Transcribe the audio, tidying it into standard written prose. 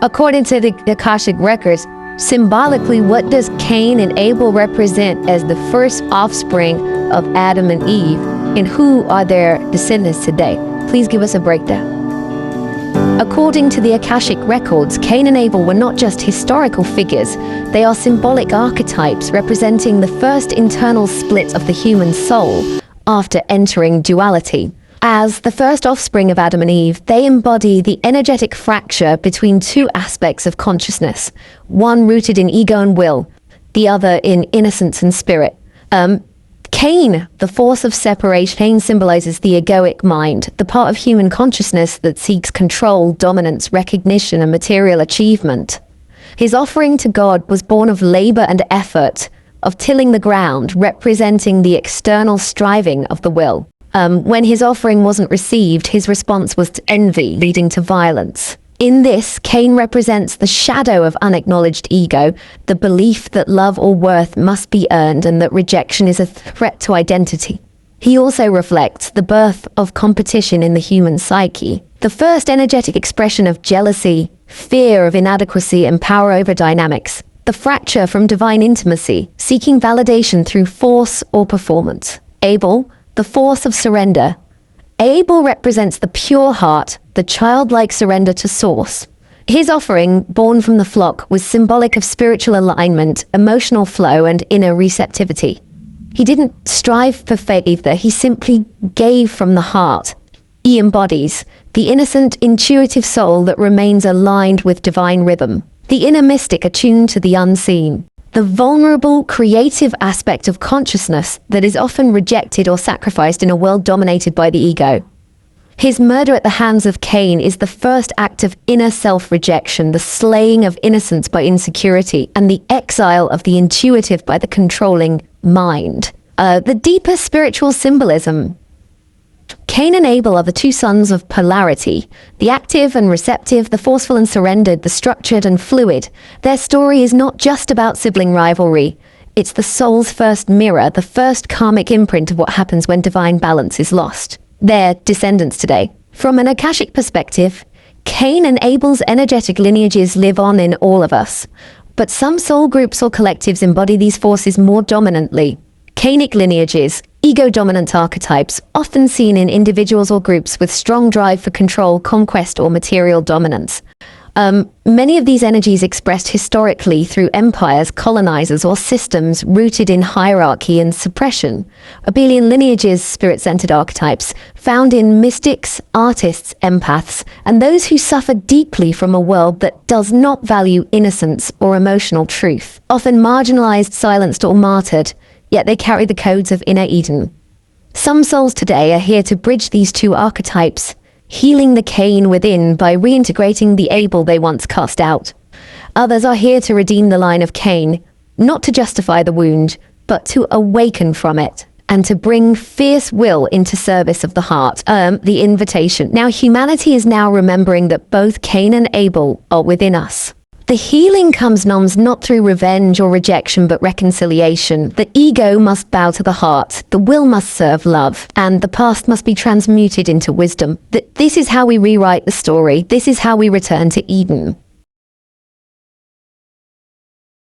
According to the Akashic Records, symbolically, what does Cain and Abel represent as the first offspring of Adam and Eve, and who are their descendants today? Please give us a breakdown. According to the Akashic Records, Cain and Abel were not just historical figures, they are symbolic archetypes representing the first internal split of the human soul after entering duality. As the first offspring of Adam and Eve, they embody the energetic fracture between two aspects of consciousness, one rooted in ego and will, the other in innocence and spirit. Cain, the force of separation. Cain symbolizes the egoic mind, the part of human consciousness that seeks control, dominance, recognition, and material achievement. His offering to God was born of labor and effort, of tilling the ground, representing the external striving of the will. When his offering wasn't received, his response was to envy, leading to violence. In this, Cain represents the shadow of unacknowledged ego, the belief that love or worth must be earned and that rejection is a threat to identity. He also reflects the birth of competition in the human psyche, the first energetic expression of jealousy, fear of inadequacy, and power over dynamics, the fracture from divine intimacy, seeking validation through force or performance. Abel, the force of surrender. Abel represents the pure heart, the childlike surrender to source. His offering, born from the flock, was symbolic of spiritual alignment, emotional flow, and inner receptivity. He didn't strive for favor, he simply gave from the heart. He embodies the innocent, intuitive soul that remains aligned with divine rhythm, the inner mystic attuned to the unseen, the vulnerable, creative aspect of consciousness that is often rejected or sacrificed in a world dominated by the ego. His murder at the hands of Cain is the first act of inner self-rejection, the slaying of innocence by insecurity, and the exile of the intuitive by the controlling mind. The deeper spiritual symbolism. Cain and Abel are the two sons of polarity, the active and receptive, the forceful and surrendered, the structured and fluid. Their story is not just about sibling rivalry. It's the soul's first mirror, the first karmic imprint of what happens when divine balance is lost. Their descendants today. From an Akashic perspective, Cain and Abel's energetic lineages live on in all of us. But some soul groups or collectives embody these forces more dominantly. Cainic lineages, ego-dominant archetypes, often seen in individuals or groups with strong drive for control, conquest, or material dominance. Many of these energies expressed historically through empires, colonizers, or systems rooted in hierarchy and suppression. Abelian lineages, spirit-centered archetypes, found in mystics, artists, empaths, and those who suffer deeply from a world that does not value innocence or emotional truth. Often marginalized, silenced, or martyred, yet they carry the codes of inner Eden. Some souls today are here to bridge these two archetypes, healing the Cain within by reintegrating the Abel they once cast out. Others are here to redeem the line of Cain, not to justify the wound, but to awaken from it, and to bring fierce will into service of the heart, the invitation. Now, humanity is now remembering that both Cain and Abel are within us. The healing comes not through revenge or rejection, but reconciliation. The ego must bow to the heart, the will must serve love, and the past must be transmuted into wisdom. This is how we rewrite the story. This is how we return to Eden.